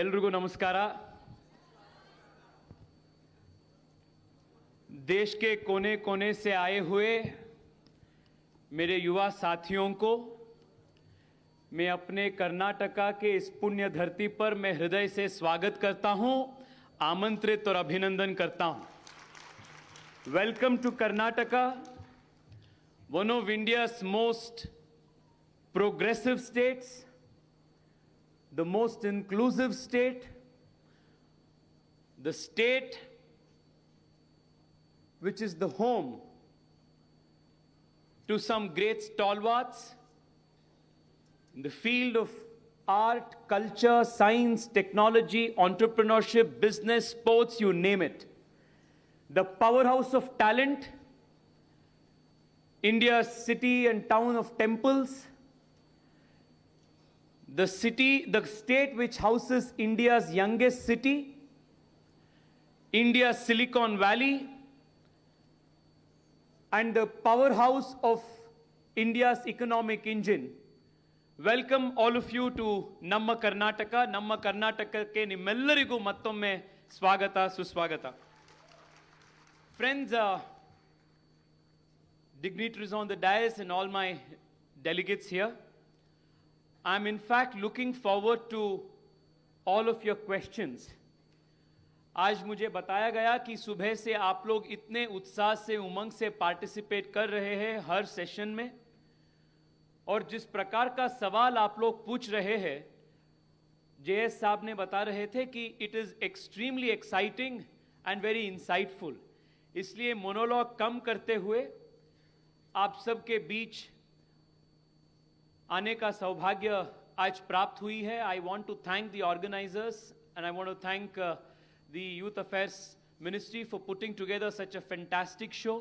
ಎಲ್ರಿಗೂ नमस्कार। देश के कोने कोने से आए हुए मेरे युवा साथियों को मैं अपने कर्नाटका के इस पुण्य धरती पर मैं हृदय से स्वागत करता हूं, आमंत्रित और अभिनंदन करता हूं। Welcome to Karnataka, one of India's most progressive states, the most inclusive state, the state which is the home to some great stalwarts in the field of art, culture, science, technology, entrepreneurship, business, sports, you name it. The powerhouse of talent, India's city and town of temples, the state which houses India's youngest city, India's Silicon Valley, and the powerhouse of India's economic engine. Welcome all of you to Namma Karnataka. Namma Karnataka ke nimmellarigu mattomme swagata suswagata. Friends, dignitaries on the dais and all my delegates here, I'm in fact looking forward to all of your questions. आज मुझे बताया गया कि सुबह से आप लोग इतने उत्साह से उमंग से पार्टिसिपेट कर रहे हैं हर सेशन में, और जिस प्रकार का सवाल आप लोग पूछ रहे हैं, जेएस साहब ने बता रहे थे कि it is extremely exciting and very insightful. इसलिए मोनोलॉग कम करते हुए आप सबके बीच आने का सौभाग्य आज प्राप्त हुई है। I want to thank the organisers and I want to thank the Youth Affairs Ministry for putting together such a fantastic show.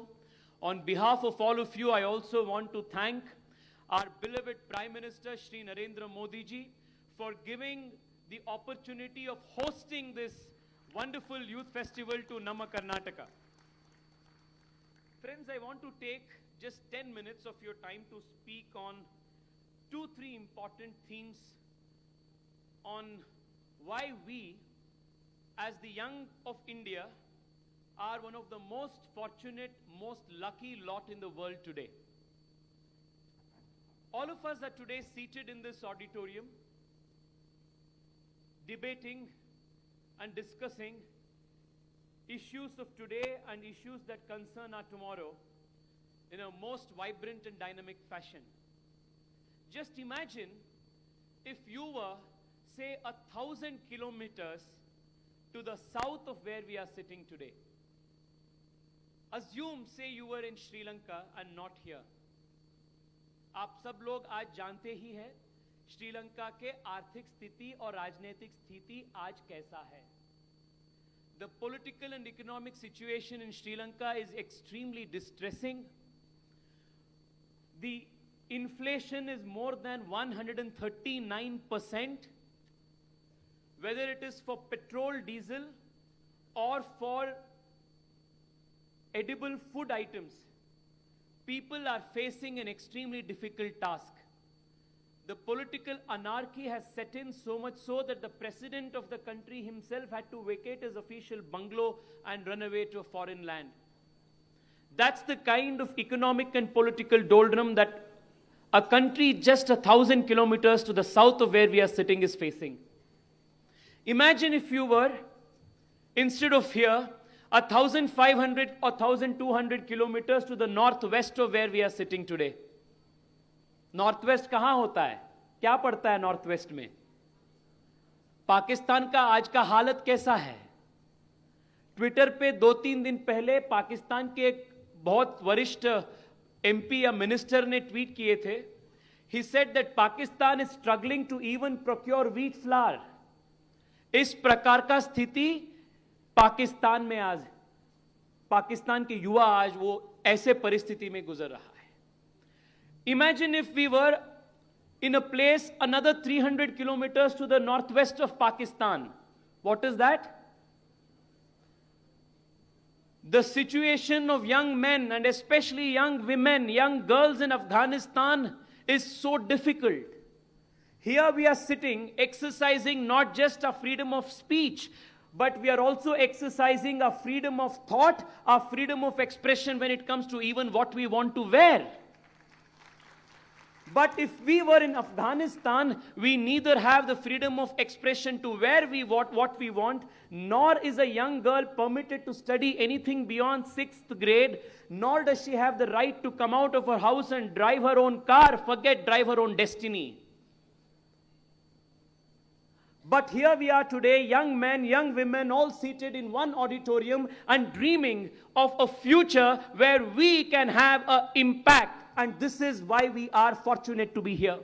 On behalf of all of you, I also want to thank our beloved Prime Minister Shri Narendra Modi ji for giving the opportunity of hosting this wonderful youth festival to Namma Karnataka. Friends, I want to take just 10 minutes of your time to speak on 2-3 important themes on why we as the young of India are one of the most fortunate, most lucky lot in the world today. All of us are today seated in this auditorium, debating and discussing issues of today and issues that concern our tomorrow in a most vibrant and dynamic fashion. Just imagine if you were, say, 1,000 kilometers to the south of where we are sitting today. Assume, say, you were in Sri Lanka and not here. आप सब लोग आज जानते ही हैं श्रीलंका के आर्थिक स्थिति और राजनीतिक स्थिति आज कैसा है. The political and economic situation in Sri Lanka is extremely distressing. The inflation is more than 139%. Whether it is for petrol, diesel, or for edible food items, people are facing an extremely difficult task. The political anarchy has set in so much so that the president of the country himself had to vacate his official bungalow and run away to a foreign land. That's the kind of economic and political doldrum that a country just 1,000 kilometers to the south of where we are sitting is facing. Imagine if you were, instead of here, 1,500 or 1,200 kilometers to the northwest of where we are sitting today. Northwest कहाँ होता है? क्या पड़ता है Northwest में? पाकिस्तान का आज का हालत कैसा है? ट्विटर पे 2-3 दिन पहले पाकिस्तान के एक बहुत वरिष्ठ एमपी या मिनिस्टर ने ट्वीट किए थे. He said that Pakistan is struggling to even procure wheat flour. इस प्रकार का स्थिति पाकिस्तान में आज, पाकिस्तान के युवा आज वो ऐसे परिस्थिति में गुजर रहा है. Imagine if we were in a place another 300 kilometers to the northwest of Pakistan. What is that? The situation of young men and especially young women, young girls in Afghanistan is so difficult. Here we are sitting, exercising not just our freedom of speech, but we are also exercising our freedom of thought, our freedom of expression when it comes to even what we want to wear. But if we were in Afghanistan, we neither have the freedom of expression to wear what we want, nor is a young girl permitted to study anything beyond 6th grade, nor does she have the right to come out of her house and drive her own car, forget drive her own destiny. But here we are today, young men, young women, all seated in one auditorium and dreaming of a future where we can have an impact. And this is why we are fortunate to be here.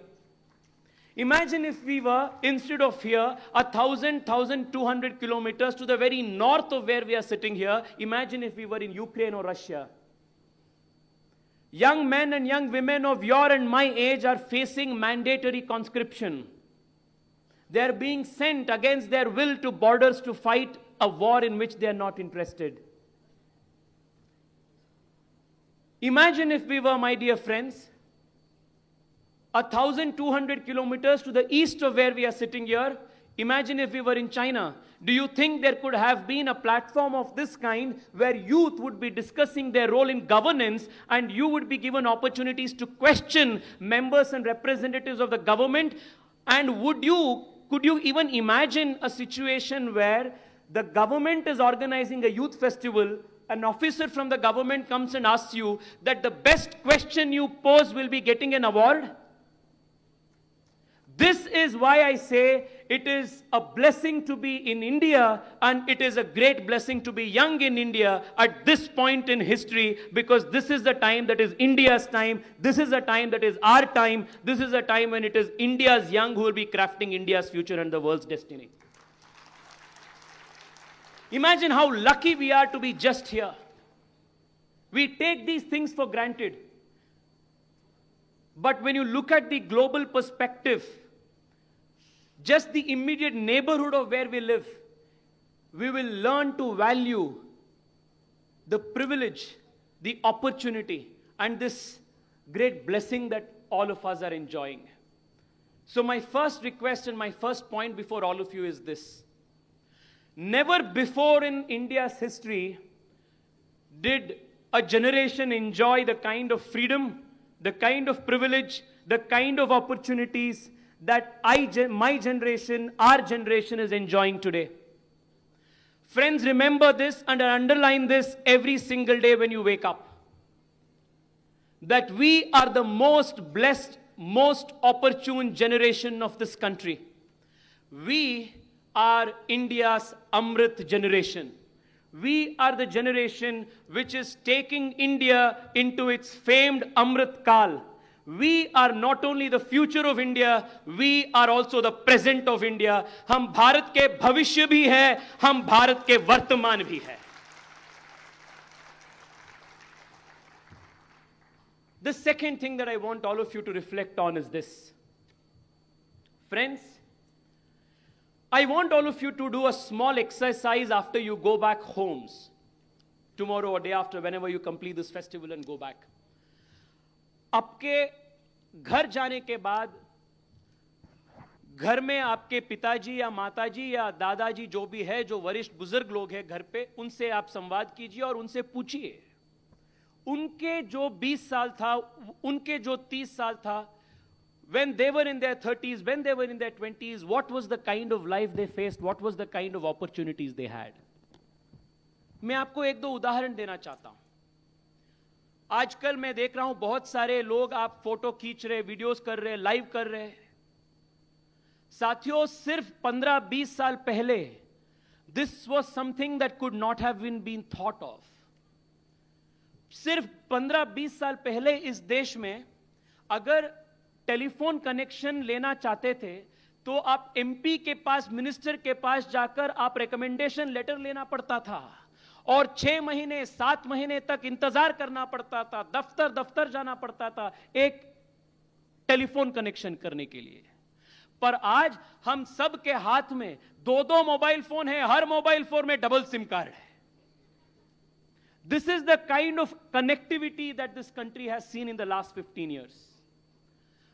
Imagine if we were, instead of here, 1,200 kilometers to the very north of where we are sitting here. Imagine if we were in Ukraine or Russia. Young men and young women of your and my age are facing mandatory conscription. They are being sent against their will to borders to fight a war in which they are not interested. Imagine if we were, my dear friends, 1,200 kilometers to the east of where we are sitting here. Imagine if we were in China. Do you think there could have been a platform of this kind where youth would be discussing their role in governance and you would be given opportunities to question members and representatives of the government? And could you even imagine a situation where the government is organizing a youth festival, an officer from the government comes and asks you that the best question you pose will be getting an award? This is why I say it is a blessing to be in India, and it is a great blessing to be young in India at this point in history, because this is the time that is India's time. This is a time that is our time. This is a time when it is India's young who will be crafting India's future and the world's destiny. Imagine how lucky we are to be just here. We take these things for granted. But when you look at the global perspective, just the immediate neighborhood of where we live, we will learn to value the privilege, the opportunity, and this great blessing that all of us are enjoying. So my first request and my first point before all of you is this. Never before in India's history did a generation enjoy the kind of freedom, the kind of privilege, the kind of opportunities that my generation, our generation is enjoying today. Friends, remember this and underline this every single day when you wake up. That we are the most blessed, most opportune generation of this country. We are India's Amrit generation. We are the generation which is taking India into its famed Amrit Kal. We are not only the future of India, we are also the present of India. हम भारत के भविष्य भी हैं, हम भारत के वर्तमान भी हैं. The second thing that I want all of you to reflect on is this. Friends, I want all of you to do a small exercise after you go back homes. Tomorrow or day after, whenever you complete this festival and go back. आपके घर जाने के बाद घर में आपके पिताजी या माताजी या दादाजी जो भी है, जो वरिष्ठ बुजुर्ग लोग हैं घर पे, उनसे आप संवाद कीजिए और उनसे पूछिए उनके जो 20 साल था, उनके जो 30 साल था, when they were in their 30s, when they were in their 20s, what was the kind of life they faced, what was the kind of opportunities they had. मैं आपको एक दो उदाहरण देना चाहता हूं. आजकल मैं देख रहा हूं बहुत सारे लोग आप फोटो खींच रहे, वीडियोस कर रहे, लाइव कर रहे. साथियों, सिर्फ 15-20 साल पहले this was something that could not have been thought of. सिर्फ 15-20 साल पहले इस देश में अगर टेलीफोन कनेक्शन लेना चाहते थे तो आप एमपी के पास, मिनिस्टर के पास जाकर आप रिकमेंडेशन लेटर लेना पड़ता था और 6 महीने 7 महीने तक इंतजार करना पड़ता था, दफ्तर जाना पड़ता था एक टेलीफोन कनेक्शन करने के लिए. पर आज हम सब के हाथ में 2-2 मोबाइल फोन है, हर मोबाइल फोन में डबल सिम कार्ड है. This is the kind of connectivity that this country has seen in the last 15 years.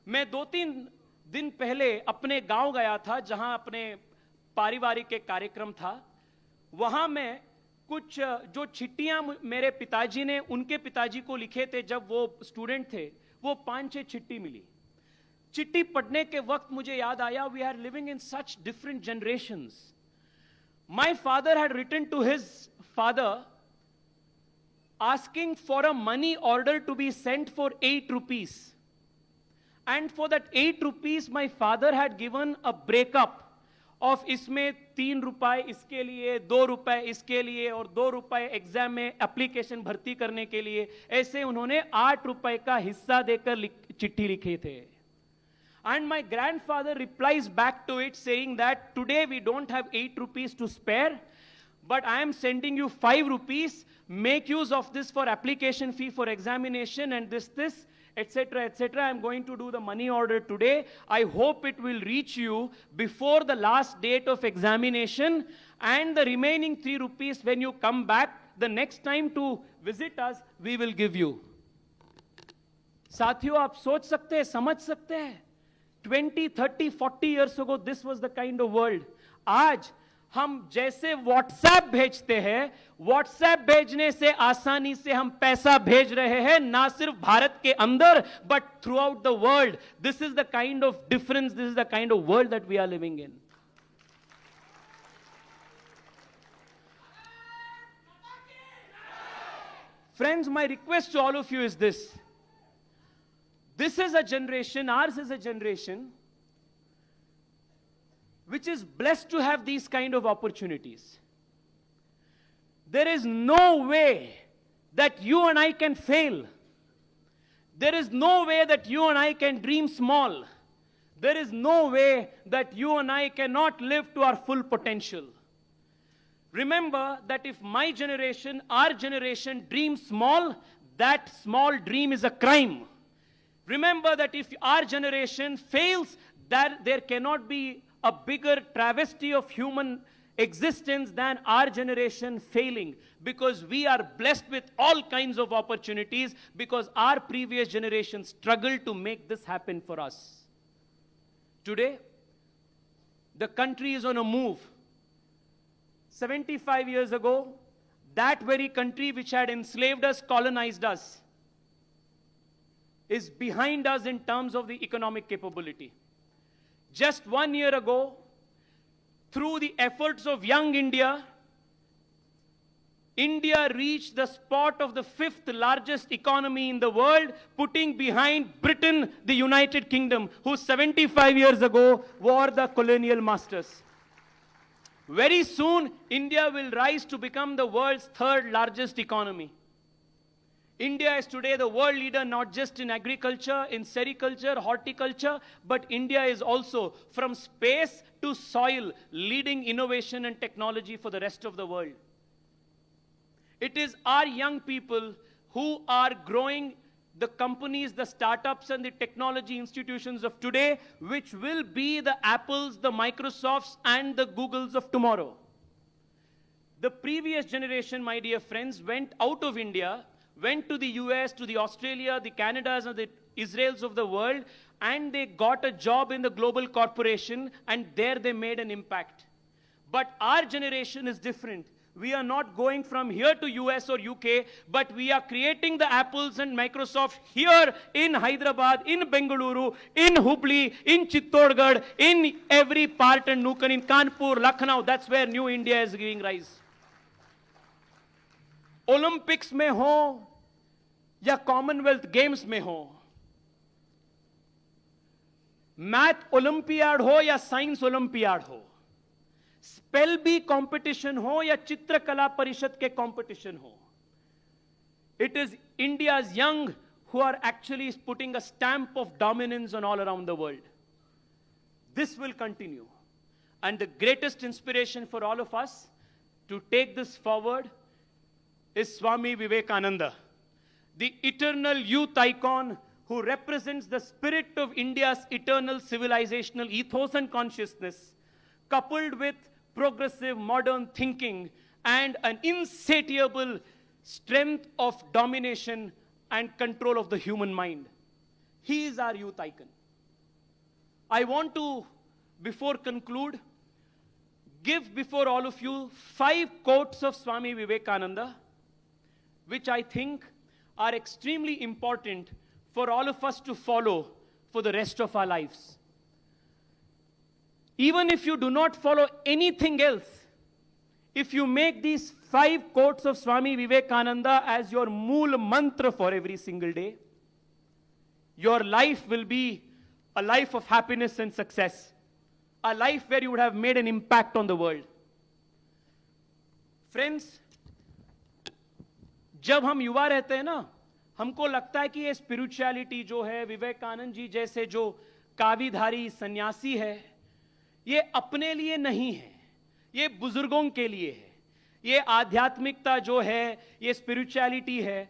मैं 2-3 दिन पहले अपने गांव गया था, जहां अपने पारिवारिक एक कार्यक्रम था। वहां मैं कुछ जो चिट्ठियां मेरे पिताजी ने उनके पिताजी को लिखे थे जब वो स्टूडेंट थे, वो 5-6 चिट्ठी मिली। चिट्ठी पढ़ने के वक्त मुझे याद आया, we are living in such different generations. My father had written to his father asking for a money order to be sent for 8 rupees. And for that 8 rupees, my father had given a breakup of इसमें 3 रुपए इसके लिए, 2 रुपए इसके लिए और 2 रुपए exam में एप्लीकेशन भर्ती करने के लिए। ऐसे उन्होंने 8 रुपए का हिस्सा देकर चिट्ठी लिखे थे। And my grandfather replies back to it saying that today we don't have 8 rupees to spare, but I am sending you 5 rupees. Make use of this for application fee for examination and this, etc., etc. I am going to do the money order today. I hope it will reach you before the last date of examination, and the remaining 3 rupees when you come back the next time to visit us, we will give you. साथियों, आप सोच सकते हैं, समझ सकते हैं, 20, 30, 40 years ago, this was the kind of world. आज हम जैसे व्हाट्सएप भेजते हैं, व्हाट्सएप भेजने से आसानी से हम पैसा भेज रहे हैं, ना सिर्फ भारत के अंदर but throughout the world. This is the kind of difference, this is the kind of world that we are living in. Friends, my request to all of you is this. This is a generation, ours is a generation which is blessed to have these kind of opportunities. There is no way that you and I can fail. There is no way that you and I can dream small. There is no way that you and I cannot live to our full potential. Remember that if my generation, our generation dreams small, that small dream is a crime. Remember that if our generation fails, that there cannot be a bigger travesty of human existence than our generation failing, because we are blessed with all kinds of opportunities, because our previous generation struggled to make this happen for us. Today, the country is on a move. 75 years ago, that very country which had enslaved us, colonized us, is behind us in terms of the economic capability. Just 1 year ago, through the efforts of young India, India reached the spot of the 5th largest economy in the world, putting behind Britain, the United Kingdom, who 75 years ago were the colonial masters. Very soon, India will rise to become the world's 3rd largest economy. India is today the world leader not just in agriculture, in sericulture, horticulture, but India is also, from space to soil, leading innovation and technology for the rest of the world. It is our young people who are growing the companies, the startups and the technology institutions of today, which will be the Apples, the Microsofts and the Googles of tomorrow. The previous generation, my dear friends, went out of India, went to the US, to the Australia, the Canadas and the Israels of the world, and they got a job in the global corporation, and there they made an impact. But our generation is different. We are not going from here to US or UK, but we are creating the Apples and Microsoft here in Hyderabad, in Bengaluru, in Hubballi, in Chittorgarh, in every part and nook, in Kanpur, Lucknow. That's where new India is giving rise. Olympics में हो या Commonwealth games में हो, math olympiad हो या science olympiad हो, spell B competition हो या चित्रकला परिषद के कंपटीशन हो, it is India's young who are actually putting a stamp of dominance on all around the world. This will continue, and the greatest inspiration for all of us to take this forward is Swami Vivekananda, the eternal youth icon who represents the spirit of India's eternal civilizational ethos and consciousness, coupled with progressive modern thinking and an insatiable strength of domination and control of the human mind. He is our youth icon. I want to, before conclude, give before all of you 5 quotes of Swami Vivekananda, which I think are extremely important for all of us to follow for the rest of our lives. Even if you do not follow anything else, if you make these 5 quotes of Swami Vivekananda as your mool mantra for every single day, your life will be a life of happiness and success. A life where you would have made an impact on the world. Friends, जब हम युवा रहते हैं ना, हमको लगता है कि ये स्पिरिचुअलिटी जो है, विवेकानंद जी जैसे जो काविधारी सन्यासी है, ये अपने लिए नहीं है, ये बुजुर्गों के लिए है. ये आध्यात्मिकता जो है, ये स्पिरिचुअलिटी है,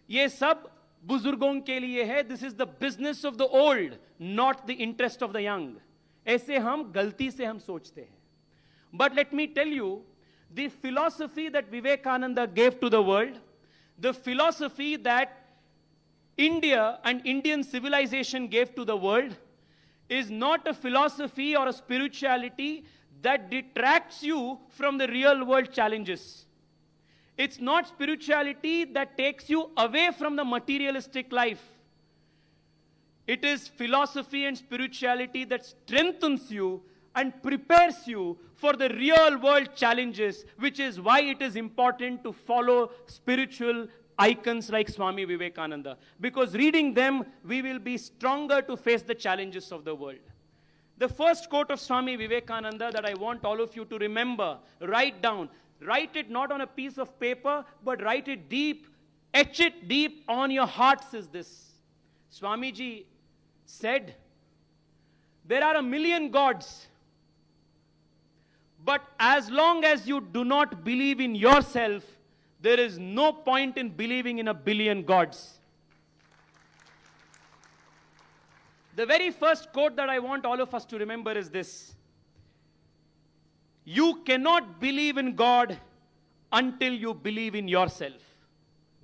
ये सब बुजुर्गों के लिए है. This is the business of the old, not the interest of the young. ऐसे हम गलती से हम सोचते हैं. But let me tell you, the philosophy that Vivekananda gave to the world, the philosophy that India and Indian civilization gave to the world, is not a philosophy or a spirituality that detracts you from the real world challenges. It's not spirituality that takes you away from the materialistic life. It is philosophy and spirituality that strengthens you and prepares you for the real world challenges, which is why it is important to follow spiritual icons like Swami Vivekananda. Because reading them, we will be stronger to face the challenges of the world. The first quote of Swami Vivekananda that I want all of you to remember, write down. Write it not on a piece of paper, but write it deep, etch it deep on your hearts is this. Swamiji said, there are 1,000,000 gods, but as long as you do not believe in yourself, there is no point in believing in 1,000,000,000 gods. The very first quote that I want all of us to remember is this. You cannot believe in God until you believe in yourself.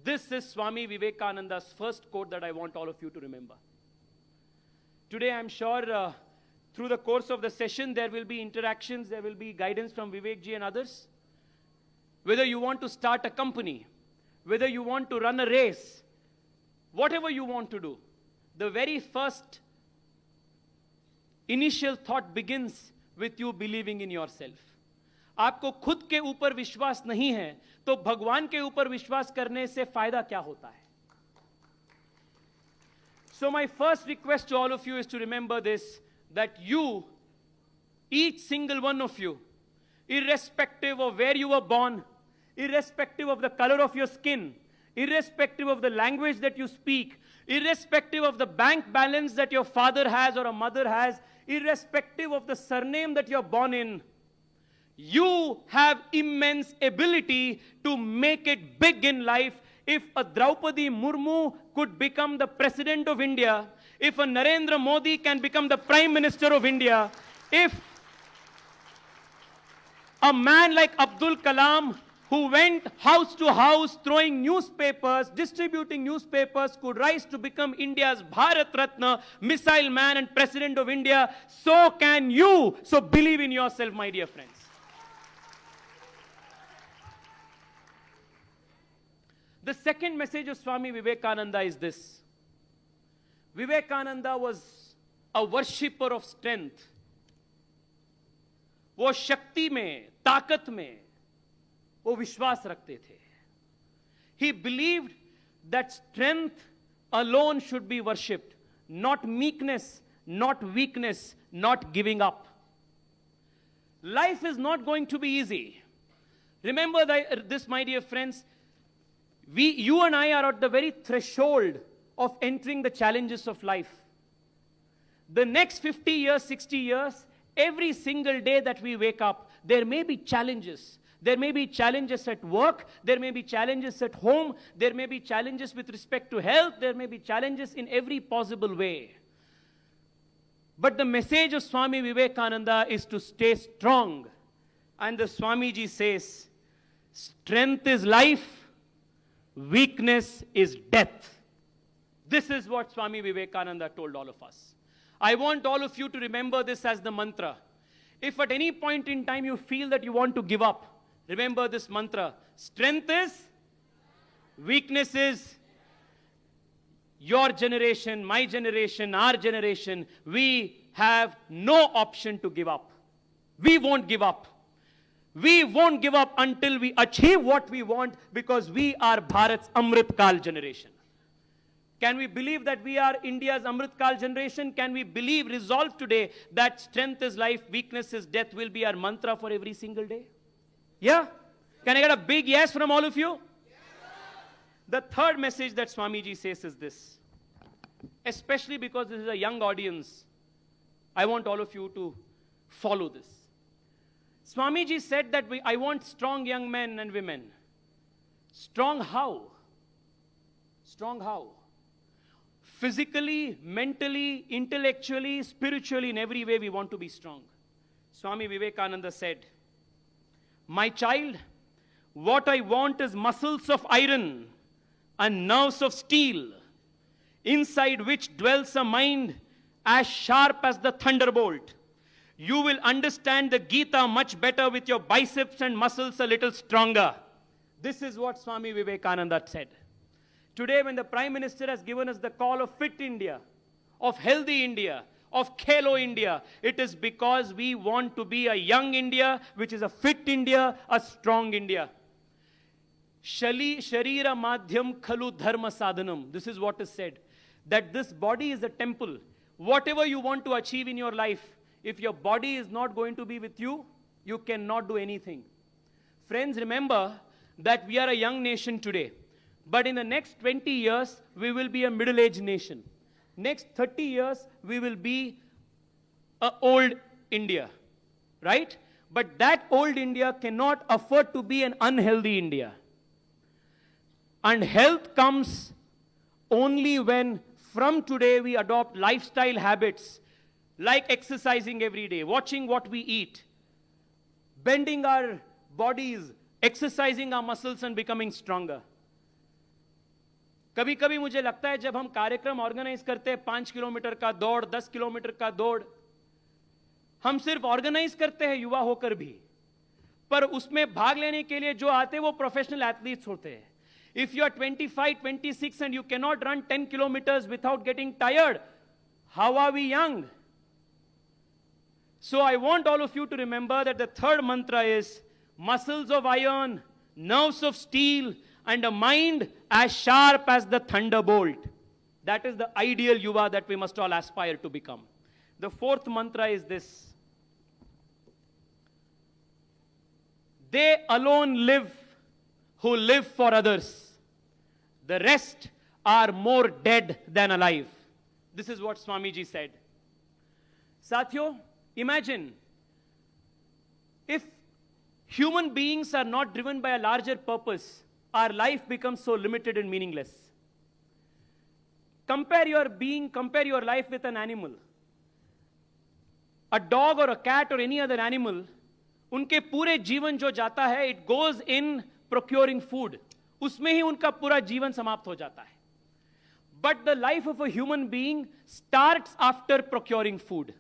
This is Swami Vivekananda's first quote that I want all of you to remember. Today, I'm sure through the course of the session, there will be interactions, there will be guidance from Vivekji and others. Whether you want to start a company, whether you want to run a race, whatever you want to do, the very first initial thought begins with you believing in yourself. आपको खुद के ऊपर विश्वास नहीं है, तो भगवान के ऊपर विश्वास करने से फायदा क्या होता है? So my first request to all of you is to remember this, that you, each single one of you, irrespective of where you were born, irrespective of the color of your skin, irrespective of the language that you speak, irrespective of the bank balance that your father has or a mother has, irrespective of the surname that you're born in, you have immense ability to make it big in life. If a Draupadi Murmu could become the President of India, if a Narendra Modi can become the Prime Minister of India, if a man like Abdul Kalam, who went house to house throwing newspapers, distributing newspapers, could rise to become India's Bharat Ratna, missile man and President of India, so can you. So believe in yourself, my dear friends. The second message of Swami Vivekananda is this. Vivekananda was a worshipper of strength. वो शक्ति में, ताकत में, वो विश्वास रखते थे. He believed that strength alone should be worshipped, not meekness, not weakness, not giving up. Life is not going to be easy. Remember this, my dear friends. You and I are at the very threshold of entering the challenges of life. The next 50 years, 60 years, every single day that we wake up, there may be challenges. There may be challenges at work, there may be challenges at home, there may be challenges with respect to health, there may be challenges in every possible way. But the message of Swami Vivekananda is to stay strong. And the Swamiji says, strength is life, weakness is death. This is what Swami Vivekananda told all of us. I want all of you to remember this as the mantra. If at any point in time you feel that you want to give up, remember this mantra. Strength is, weakness is. Your generation, my generation, our generation, we have no option to give up. We won't give up. We won't give up until we achieve what we want, because we are Bharat's Amrit Kal generation. Can we believe that we are India's Amrit Kal generation? Can we believe, resolve today that strength is life, weakness is death will be our mantra for every single day? Yeah? Can I get a big yes from all of you? The third message that Swamiji says is this. Especially because this is a young audience, I want all of you to follow this. Swamiji said that I want strong young men and women. Strong how? Strong how? Physically, mentally, intellectually, spiritually, in every way we want to be strong. Swami Vivekananda said, "My child, what I want is muscles of iron and nerves of steel, inside which dwells a mind as sharp as the thunderbolt. You will understand the Gita much better with your biceps and muscles a little stronger." This is what Swami Vivekananda said. Today, when the Prime Minister has given us the call of Fit India, of Healthy India, of Khelo India, it is because we want to be a young India, which is a fit India, a strong India. Sharira madhyam khalu dharma sadhanam. This is what is said. That this body is a temple. Whatever you want to achieve in your life, if your body is not going to be with you, you cannot do anything. Friends, remember that we are a young nation today. But in the next 20 years, we will be a middle-aged nation. Next 30 years, we will be an old India. Right? But that old India cannot afford to be an unhealthy India. And health comes only when from today we adopt lifestyle habits like exercising every day, watching what we eat, bending our bodies, exercising our muscles and becoming stronger. कभी कभी मुझे लगता है जब हम कार्यक्रम organise करते हैं 5 किलोमीटर का दौड़, 10 किलोमीटर का दौड़, हम सिर्फ ऑर्गेनाइज करते हैं युवा होकर भी, पर उसमें भाग लेने के लिए जो आते हैं वो प्रोफेशनल एथलीट्स होते हैं. If you are 25, 26 and you cannot run 10 kilometers without getting tired, how are we young? So I want all of you to remember that the third mantra is muscles of iron, nerves of steel, and a mind as sharp as the thunderbolt. That is the ideal yuva that we must all aspire to become. The fourth mantra is this. They alone live who live for others. The rest are more dead than alive. This is what Swamiji said. Satyo, imagine if human beings are not driven by a larger purpose, our life becomes so limited and meaningless. Compare your life with an animal. A dog or a cat or any other animal, उनके पूरे जीवन जो जाता है, it goes in procuring food. उसमें ही उनका पूरा जीवन समाप्त हो जाता है. But the life of a human being starts after procuring food.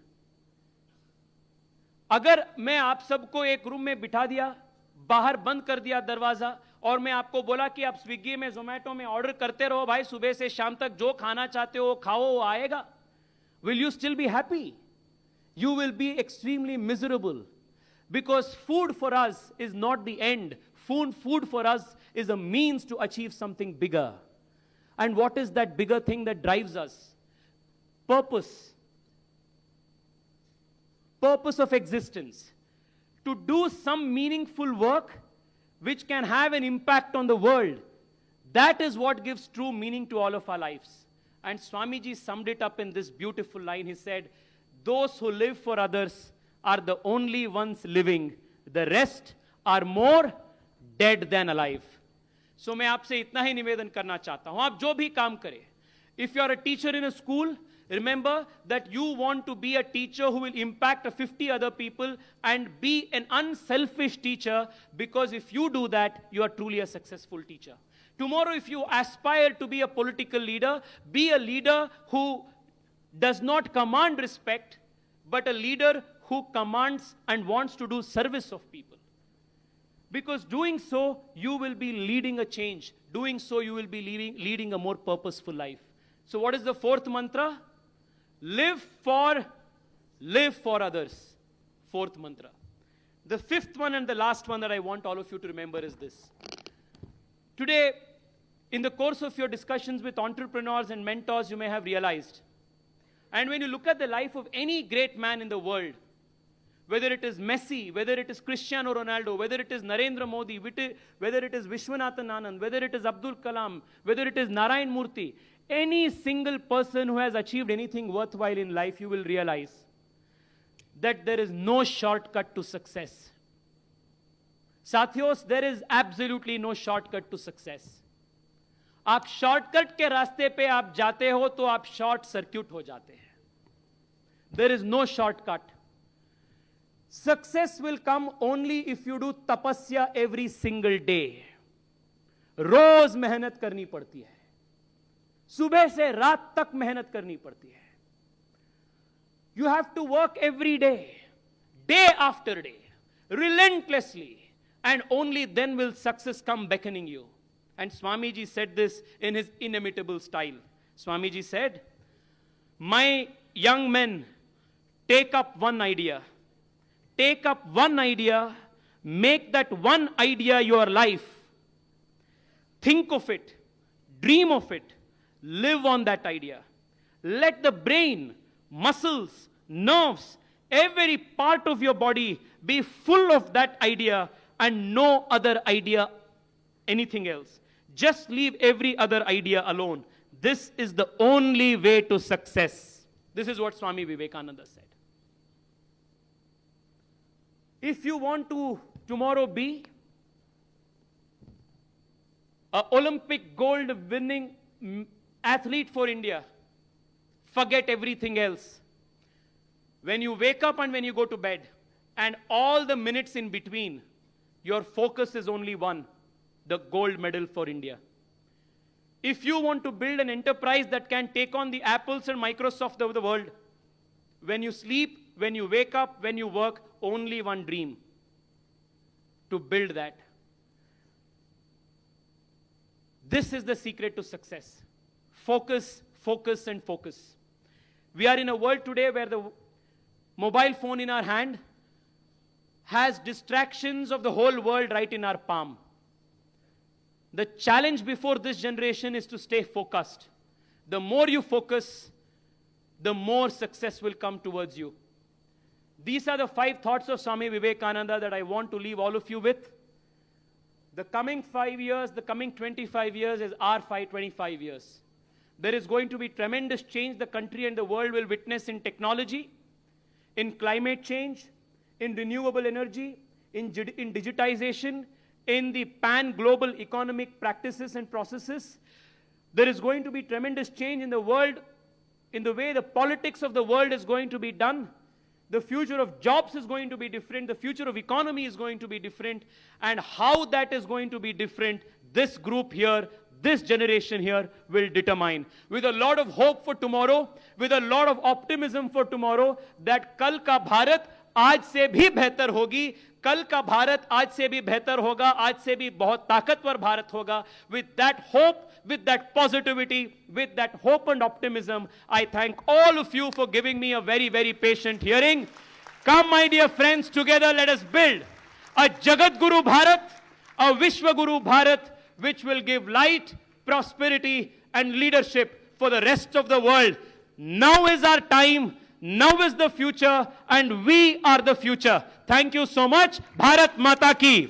अगर मैं आप सबको एक रूम में बिठा दिया, बाहर बंद कर दिया दरवाजा, और मैं आपको बोला कि आप स्विगी में, जोमेटो में ऑर्डर करते रहो भाई, सुबह से शाम तक जो खाना चाहते हो खाओ, वो आएगा. Will you still be happy? You will be extremely miserable. Because food for us is not the end. Food for us is a means to achieve something bigger. And what is that bigger thing that drives us? Purpose. Purpose of existence. To do some meaningful work which can have an impact on the world. That is what gives true meaning to all of our lives. And Swamiji summed it up in this beautiful line. He said, those who live for others are the only ones living. The rest are more dead than alive. So मैं आपसे इतना ही निवेदन करना चाहता हूं, आप जो भी काम करें. If you are a teacher in a school, remember that you want to be a teacher who will impact 50 other people and be an unselfish teacher, because if you do that, you are truly a successful teacher. Tomorrow, if you aspire to be a political leader, be a leader who does not command respect, but a leader who commands and wants to do service of people. Because doing so, you will be leading a change. Doing so, you will be leading a more purposeful life. So what is the fourth mantra? Live for others. Fourth mantra. The fifth one and the last one that I want all of you to remember is this. Today, in the course of your discussions with entrepreneurs and mentors, you may have realized, and when you look at the life of any great man in the world, whether it is Messi, whether it is Cristiano Ronaldo, whether it is Narendra Modi, whether it is Vishwanathan Anand, whether it is Abdul Kalam, whether it is Narayan Murthy, any single person who has achieved anything worthwhile in life, you will realize that there is no shortcut to success. Sathios, there is absolutely no shortcut to success. आप shortcut के रास्ते पे आप जाते हो तो आप short circuit हो जाते हैं. There is no shortcut. Success will come only if you do tapasya every single day. रोज मेहनत करनी पड़ती है. सुबह से रात तक मेहनत करनी पड़ती है. You have to work every day, day after day, relentlessly, and only then will success come beckoning you. And Swamiji said this in his inimitable style. Swamiji said, my young men, take up one idea. Take up one idea, make that one idea your life. Think of it, dream of it, live on that idea. Let the brain, muscles, nerves, every part of your body be full of that idea and no other idea, anything else. Just leave every other idea alone. This is the only way to success. This is what Swami Vivekananda said. If you want to tomorrow be an Olympic gold winning athlete for India, forget everything else. When you wake up and when you go to bed, and all the minutes in between, your focus is only one, the gold medal for India. If you want to build an enterprise that can take on the Apples and Microsoft of the world, when you sleep, when you wake up, when you work, only one dream, to build that. This is the secret to success. Focus, focus, and focus. We are in a world today where the mobile phone in our hand has distractions of the whole world right in our palm. The challenge before this generation is to stay focused. The more you focus, the more success will come towards you. These are the 5 thoughts of Swami Vivekananda that I want to leave all of you with. The coming 5 years, the coming 25 years is our 25 years. There is going to be tremendous change the country and the world will witness in technology, in climate change, in renewable energy, in digitization, in the pan-global economic practices and processes. There is going to be tremendous change in the world, in the way the politics of the world is going to be done. The future of jobs is going to be different. The future of economy is going to be different. And how that is going to be different, this group here, this generation here will determine. With a lot of hope for tomorrow, with a lot of optimism for tomorrow, that kal ka Bharat आज से भी बेहतर होगी, कल का भारत आज से भी बेहतर होगा, आज से भी बहुत ताकतवर भारत होगा. With that hope, with that positivity, with that hope and optimism, I thank all of you for giving me a very, very patient hearing. Come, my dear friends, together let us build a Jagat Guru Bharat, a Vishwa Guru Bharat, which will give light, prosperity, and leadership for the rest of the world. Now is our time. Now is the future, and we are the future. Thank you so much. Bharat Mata Ki.